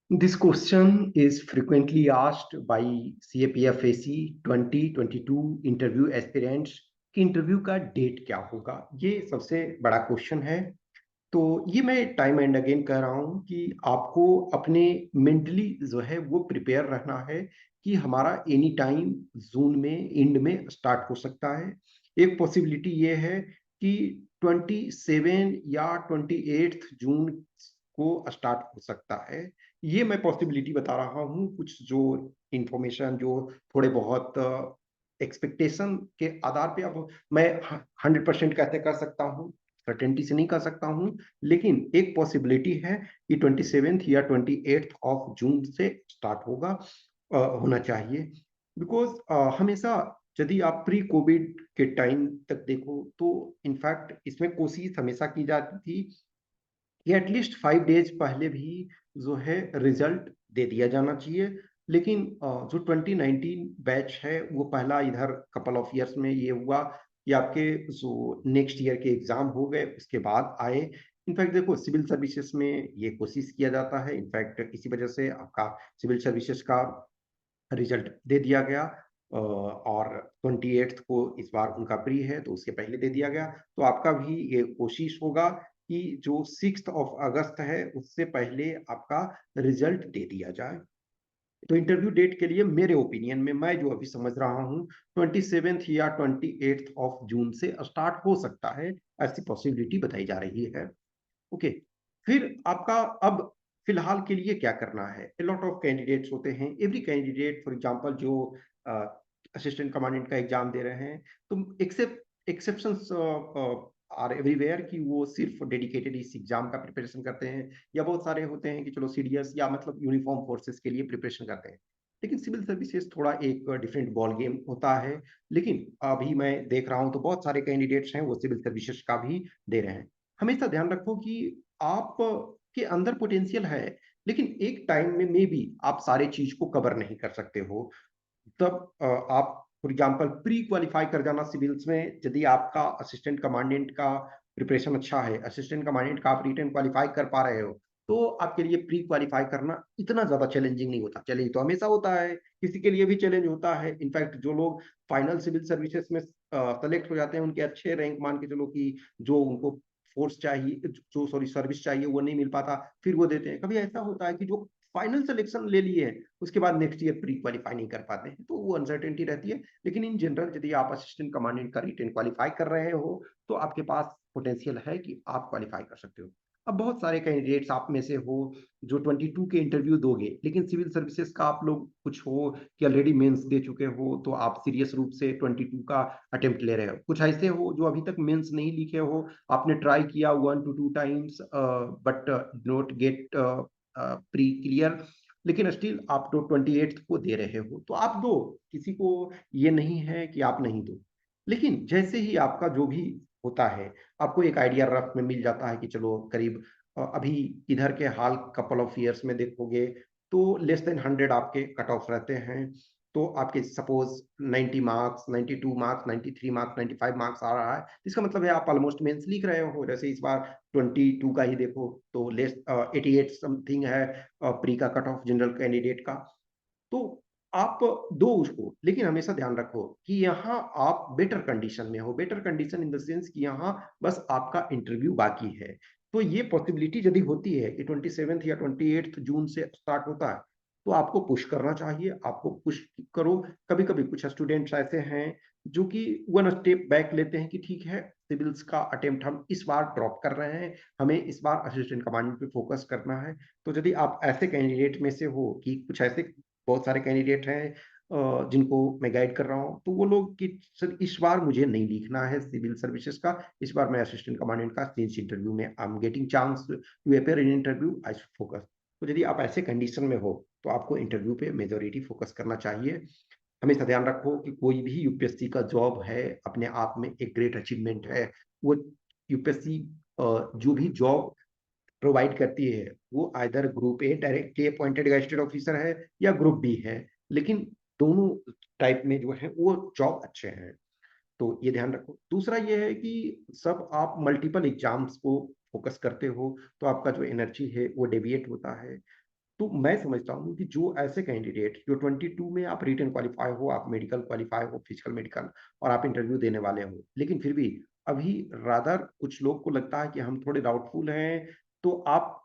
This question is frequently asked by CAPFAC 2022 interview aspirants कि interview का date क्या होगा। ये सबसे बड़ा क्वेश्चन है। तो ये मैं टाइम एंड अगेन कह रहा हूँ कि आपको अपने मेंटली जो है वो प्रिपेयर रहना है कि हमारा एनी टाइम जून में एंड में स्टार्ट हो सकता है। एक पॉसिबिलिटी ये है कि 27 या 28 जून को स्टार्ट हो सकता है। ये मैं पॉसिबिलिटी बता रहा हूँ, कुछ जो इंफॉर्मेशन जो थोड़े बहुत एक्सपेक्टेशन के आधार पे। अब मैं 100% कैसे कर सकता हूँ, सर्टेनिटी से नहीं कर सकता हूँ, लेकिन एक पॉसिबिलिटी है कि 27 या 28 ऑफ जून से स्टार्ट होगा, होना चाहिए। बिकॉज हमेशा यदि आप प्री कोविड के टाइम तक देखो तो इनफैक्ट इसमें कोशिश हमेशा की जाती थी कि एटलीस्ट 5 डेज पहले भी जो है रिजल्ट दे दिया जाना चाहिए। लेकिन जो 2019 बैच है वो पहला इधर कपल ऑफ इयर्स में ये हुआ कि आपके जो नेक्स्ट ईयर के एग्जाम हो गए उसके बाद आए। इनफैक्ट देखो सिविल सर्विसेज में ये कोशिश किया जाता है, इनफैक्ट इसी वजह से आपका सिविल सर्विसेज का रिजल्ट दे दिया गया। और 28 को इस बार उनका प्री है तो उसके पहले दे दिया गया। तो आपका भी ये कोशिश होगा कि जो 6 ऑफ अगस्त है उससे पहले आपका रिजल्ट दे दिया जाए। तो इंटरव्यू डेट के लिए मेरे ओपिनियन में मैं जो अभी समझ रहा हूँ 27 या 28 ऑफ जून से स्टार्ट हो सकता है, ऐसी पॉसिबिलिटी बताई जा रही है। ओके, फिर आपका अब फिलहाल के लिए क्या करना है। ए लॉट ऑफ कैंडिडेट्स होते हैं, एवरी कैंडिडेट फॉर एग्जांपल जो असिस्टेंट कमांडेंट का एग्जाम दे रहे हैं, तो एक्सेप्शंस आर एवरीवेयर कि वो सिर्फ डेडिकेटेड इस एग्जाम का प्रिपरेशन करते हैं, या बहुत सारे होते हैं कि चलो सीडीएस या मतलब यूनिफॉर्म फोर्सेस के लिए प्रिपरेशन करते हैं। लेकिन सिविल सर्विसेज थोड़ा एक डिफरेंट बॉल गेम होता है। लेकिन अभी मैं देख रहा हूं तो बहुत सारे कैंडिडेट्स हैं वो सिविल सर्विसेज का भी दे रहे हैं। हमेशा ध्यान रखो कि आप के अंदर पोटेंशियल है, लेकिन एक टाइम में भी आप सारे चीज को कवर नहीं कर सकते हो। तब आप फॉर एग्जांपल प्री क्वालिफाई कर जाना सिविल्स में, यदि आपका असिस्टेंट कमांडेंट का प्रिपरेशन अच्छा है, असिस्टेंट कमांडेंट का आप रिटन क्वालिफाई कर पा रहे हो, तो आपके लिए प्री क्वालिफाई करना इतना ज्यादा चैलेंजिंग नहीं होता। चैलेंज तो हमेशा होता है, किसी के लिए भी चैलेंज होता है। इनफैक्ट जो लोग फाइनल सिविल सर्विसेज में सेलेक्ट हो जाते हैं उनके अच्छे रैंक मान के चलो कि जो उनको फोर्स चाहिए, जो सॉरी सर्विस चाहिए वो नहीं मिल पाता, फिर वो देते हैं। कभी ऐसा होता है कि जो फाइनल सिलेक्शन ले लिए हैं उसके बाद नेक्स्ट ईयर प्री क्वालिफाई नहीं कर पाते हैं, तो वो अनसर्टेनिटी रहती है। लेकिन इन जनरल यदि आप असिस्टेंट कमांडेंट का रिटेन क्वालिफाई कर रहे हो तो आपके पास पोटेंशियल है कि आप क्वालिफाई कर सकते हो। अब बहुत सारे कैंडिडेट्स आप में से हो जो 22 के इंटरव्यू दोगे, लेकिन सिविल सर्विसेज का आप लोग कुछ हो कि ऑलरेडी मेंस दे चुके हो, तो आप सीरियस रूप से 22 का अटेम्प्ट ले रहे हो। कुछ ऐसे हो जो अभी तक मेंस नहीं लिखे हो, आपने ट्राई किया 1 to 2 times but not gate pre clear, लेकिन स्टिल आप तो 28 को दे रहे हो, तो आप दो। किसी को ये नहीं है कि आप नहीं दो। लेकिन जैसे ही आपका जो भी होता है, आपको एक आइडिया रफ में मिल जाता है कि चलो करीब अभी इधर के हाल कपल ऑफ ईयर्स में देखोगे तो लेस देन 100 आपके कट ऑफ रहते हैं। तो आपके suppose 90 marks, 92 marks, 93 marks, 95 marks आ रहा है, इसका मतलब है आप ऑलमोस्ट मेंस लिख रहे हो। जैसे इस बार 22 का ही देखो तो लेस 88 समथिंग है प्री का कट ऑफ जनरल कैंडिडेट का। तो आप दो उसको, लेकिन हमेशा ध्यान रखो कि यहाँ आप बेटर कंडीशन में हो। Better condition in the sense कि यहाँ बस आपका इंटरव्यू बाकी है। तो ये पॉसिबिलिटी यदि होती है कि 27 या 28 जून से स्टार्ट होता है, तो आपको पुश करना चाहिए, आपको पुश करो। कभी कभी कुछ स्टूडेंट्स ऐसे हैं जो कि वन स्टेप बैक लेते हैं कि ठीक है, सिविल्स का अटेम्प्ट हम इस बार ड्रॉप कर रहे हैं, हमें इस बार असिस्टेंट कमांडेंट पे फोकस करना है। तो यदि आप ऐसे कैंडिडेट में से हो कि कुछ ऐसे बहुत सारे कैंडिडेट हैं जिनको मैं गाइड कर रहा हूँ, तो वो लोग कि सर इस बार मुझे नहीं लिखना है सिविल सर्विसेज का, इस बार मैं असिस्टेंट कमांडेंट का सिंस इंटरव्यू में I am getting chance to appear in interview, I focus. तो यदि आप ऐसे कंडीशन में हो तो आपको इंटरव्यू पे मेजोरिटी फोकस करना चाहिए। हमेशा ध्यान रखो कि कोई भी यूपीएससी का जॉब है अपने आप में एक ग्रेट अचीवमेंट है। वो यूपीएससी जो भी जॉब प्रोवाइड करती है वो either group A directly appointed gazetted officer है या ग्रुप बी है, लेकिन दोनों टाइप में जो है वो जॉब अच्छे हैं। तो ये ध्यान रखो। दूसरा ये है कि सब आप मल्टीपल एग्जाम्स को फोकस करते हो तो आपका जो एनर्जी है वो डेविएट होता है। तो मैं समझता हूँ कि जो ऐसे कैंडिडेट जो 22 में आप रिटन क्वालीफाई हो, आप मेडिकल क्वालीफाई हो, फिजिकल मेडिकल, और आप इंटरव्यू देने वाले हो, लेकिन फिर भी अभी रादर कुछ लोग को लगता है कि हम थोड़े डाउटफुल हैं, तो आप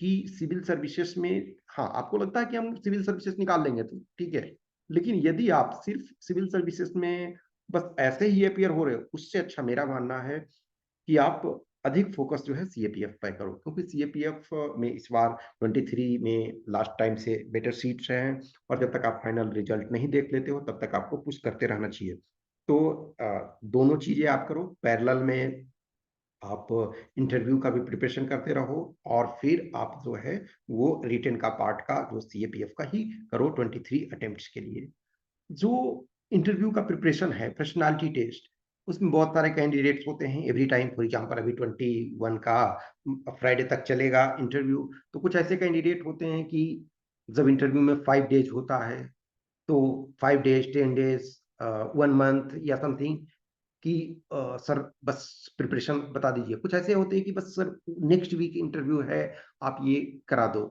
कि सिविल सर्विसेज में, हाँ, आपको लगता है कि हम सिविल सर्विसेज निकाल लेंगे तो ठीक है। लेकिन यदि आप सिर्फ सिविल सर्विसेज में बस ऐसे ही अपीयर हो रहे हो, उससे अच्छा मेरा मानना है कि आप अधिक फोकस जो है सीएपीएफ पे करो, क्योंकि सीएपीएफ में इस बार 23 में लास्ट टाइम से बेटर सीट्स हैं, और जब तक आप फाइनल रिजल्ट नहीं देख लेते हो तब तक आपको पुश करते रहना चाहिए। तो दोनों चीजें आप करो पैरेलल में, आप इंटरव्यू का भी प्रिपरेशन करते रहो, और फिर आप जो है वो रिटन का पार्ट का जो सीएपीएफ का ही करो 23 अटेम्प्ट्स के लिए। जो इंटरव्यू का प्रिपरेशन है, पर्सनालिटी टेस्ट, उसमें बहुत सारे कैंडिडेट्स होते हैं एवरी टाइम। फॉर एग्जांपल अभी 21 का फ्राइडे तक चलेगा इंटरव्यू, तो कुछ ऐसे कैंडिडेट होते हैं कि जब इंटरव्यू में 5 डेज होता है, तो 5 डेज, 10 डेज, 1 मंथ या समथिंग कि सर बस प्रिपरेशन बता दीजिए। कुछ ऐसे होते हैं कि बस सर नेक्स्ट वीक इंटरव्यू है, आप ये करा दो।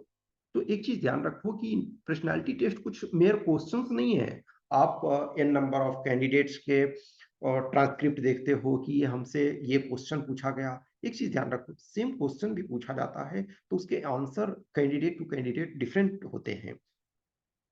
तो एक चीज ध्यान रखो कि पर्सनालिटी टेस्ट कुछ मेयर क्वेश्चंस नहीं है। आप एन नंबर ऑफ कैंडिडेट्स के और ट्रांसक्रिप्ट देखते हो कि ये हमसे ये क्वेश्चन पूछा गया। एक चीज ध्यान रखो, सेम क्वेश्चन भी पूछा जाता है तो उसके answer candidate to candidate different होते हैं।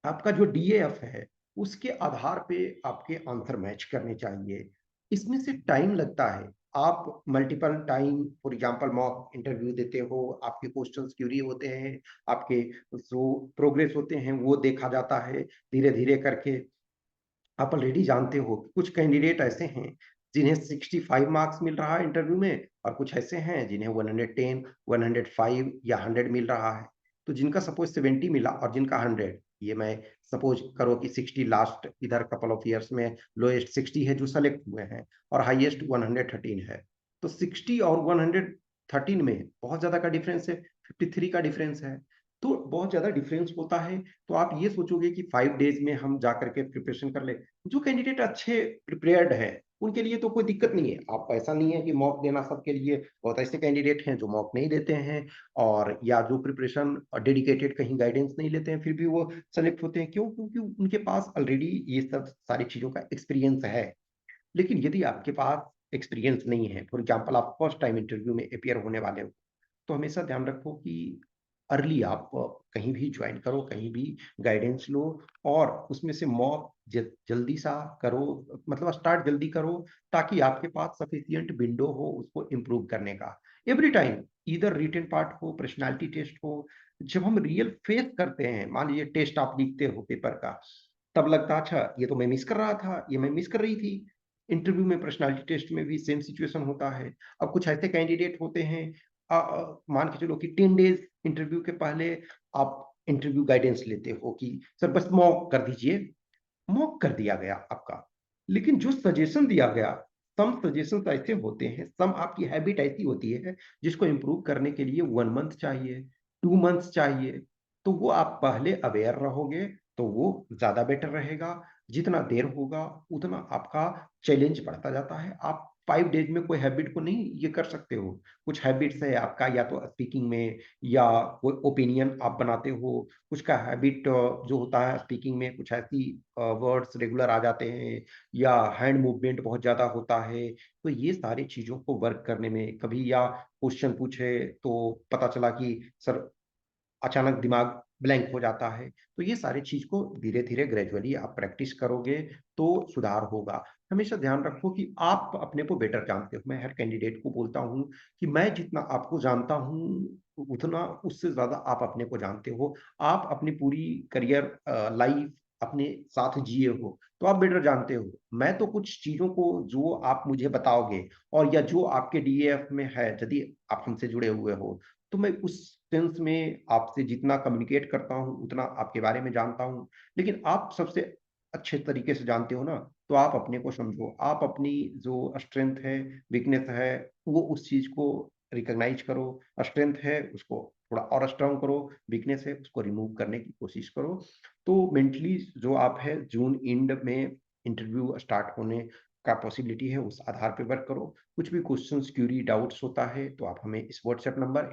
आपका जो डीएएफ है उसके आधार पे आपके आंसर मैच करने चाहिए। इसमें से टाइम लगता है। आप multiple time for example mock interview देते हो, आपके क्वेश्चंस क्यूरी होते हैं, आपके जो प्रोग्रेस होते हैं वो देखा जाता है धीरे धीरे करके। आप ऑलरेडी जानते हो कि कुछ कैंडिडेट ऐसे हैं जिन्हें 65 मार्क्स मिल रहा है इंटरव्यू में, और कुछ ऐसे हैं जिन्हें 110, 105 या 100 मिल रहा है। तो जिनका सपोज 70 मिला और जिनका 100, ये मैं सपोज करो कि 60 लास्ट इधर कपल ऑफ ईयर्स में लोएस्ट 60 है जो सेलेक्ट हुए हैं, और हाईएस्ट 113 है। तो 60 और 113 में बहुत ज्यादा का डिफरेंस है, 53 का डिफरेंस है। तो बहुत ज्यादा डिफरेंस होता है। तो आप ये सोचोगे कि 5 डेज में हम जा करके प्रिपरेशन कर ले। जो कैंडिडेट अच्छे प्रिपेयर्ड है उनके लिए तो कोई दिक्कत नहीं है। आप ऐसा नहीं है कि मॉक देना सबके लिए, बहुत ऐसे कैंडिडेट हैं जो मॉक नहीं देते हैं, और या जो प्रिपरेशन डेडिकेटेड कहीं गाइडेंस नहीं लेते हैं फिर भी वो सेलेक्ट होते हैं। क्यों? क्योंकि उनके पास ऑलरेडी ये सब सारी चीजों का एक्सपीरियंस है। लेकिन यदि आपके पास एक्सपीरियंस नहीं है, फॉर एग्जाम्पल आप फर्स्ट टाइम इंटरव्यू में अपियर होने वाले हो, तो हमेशा ध्यान रखो कि अर्ली आप कहीं भी ज्वाइन करो, कहीं भी गाइडेंस लो, और उसमें से मॉक जल्दी सा करो, मतलब स्टार्ट जल्दी करो, ताकि आपके पास सफिशियंट विंडो हो उसको इम्प्रूव करने का। एवरी टाइम इधर रिटन पार्ट हो, पर्सनालिटी टेस्ट हो, जब हम रियल फेस करते हैं, मान लीजिए टेस्ट आप लिखते हो पेपर का, तब लगता है अच्छा ये तो मैं मिस कर रहा था, ये मैं मिस कर रही थी। इंटरव्यू में पर्सनालिटी टेस्ट में भी सेम सिचुएशन होता है। अब कुछ ऐसे कैंडिडेट होते हैं, मान के चलो कि 10 डेज इंटरव्यू के पहले आप इंटरव्यू गाइडेंस लेते हो कि सर बस मॉक कर दीजिए, मॉक कर दिया गया आपका, लेकिन जो सजेशन दिया गया, सम सजेशन ऐसे होते हैं, सम आपकी हैबिट ऐसी होती है जिसको इंप्रूव करने के लिए 1 मंथ चाहिए, 2 मंथ्स चाहिए। तो वो आप पहले अवेयर रहोगे तो वो ज्यादा बेटर रहेगा। जितना देर होगा उतना आपका चैलेंज बढ़ता जाता है। आप 5 डेज में कोई हैबिट को नहीं ये कर सकते हो। कुछ हैबिट्स है आपका, या तो स्पीकिंग में, या कोई ओपिनियन आप बनाते हो, कुछ का हैबिट जो होता है स्पीकिंग में, कुछ ऐसी वर्ड्स रेगुलर आ जाते हैं, या हैंड मूवमेंट बहुत ज्यादा होता है। तो ये सारी चीजों को वर्क करने में, कभी या क्वेश्चन पूछे तो पता चला कि सर अचानक दिमाग ब्लैंक हो जाता है, तो ये सारी चीज को धीरे धीरे ग्रेजुअली आप प्रैक्टिस करोगे तो सुधार होगा। हमेशा ध्यान रखो कि आप अपने को बेटर जानते हो। मैं हर कैंडिडेट को बोलता हूँ कि मैं जितना आपको जानता हूँ उतना उससे ज्यादा आप अपने को जानते हो। आप अपनी पूरी करियर लाइफ अपने साथ जिए हो तो आप बेटर जानते हो। मैं तो कुछ चीजों को जो आप मुझे बताओगे, और या जो आपके डीएफ में है, यदि आप हमसे जुड़े हुए हो, तो मैं उस सेंस में आपसे जितना कम्युनिकेट करता हूँ उतना आपके बारे में जानता हूँ। लेकिन आप सबसे अच्छे तरीके से जानते हो ना, तो आप अपने को समझो, आप अपनी जो स्ट्रेंथ है, वीकनेस है, वो उस चीज को रिकॉग्नाइज करो। स्ट्रेंथ है उसको थोड़ा और स्ट्रांग करो, वीकनेस है उसको रिमूव करने की कोशिश करो। तो मेंटली जो आप है, जून एंड में इंटरव्यू स्टार्ट होने का पॉसिबिलिटी है, उस आधार पे वर्क करो। कुछ भी क्वेश्चंस क्यूरी डाउट्स होता है तो आप हमें इस व्हाट्सएप नंबर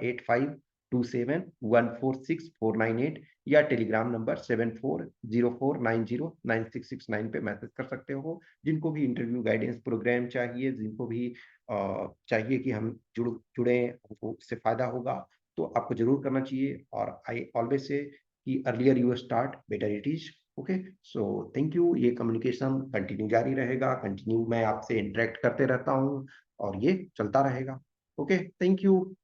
727146498 या टेलीग्राम नंबर 7404909669 पे मैसेज कर सकते हो। जिनको भी इंटरव्यू गाइडेंस प्रोग्राम चाहिए, जिनको भी चाहिए कि हम जुड़े, हमको उससे फायदा होगा, तो आपको जरूर करना चाहिए। और आई ऑलवेज से कि earlier you start better it is. Okay, so thank you. ये कम्युनिकेशन कंटिन्यू जारी रहेगा, कंटिन्यू मैं आपसे इंटरेक्ट करते रहता हूँ और ये चलता रहेगा। Okay, thank you.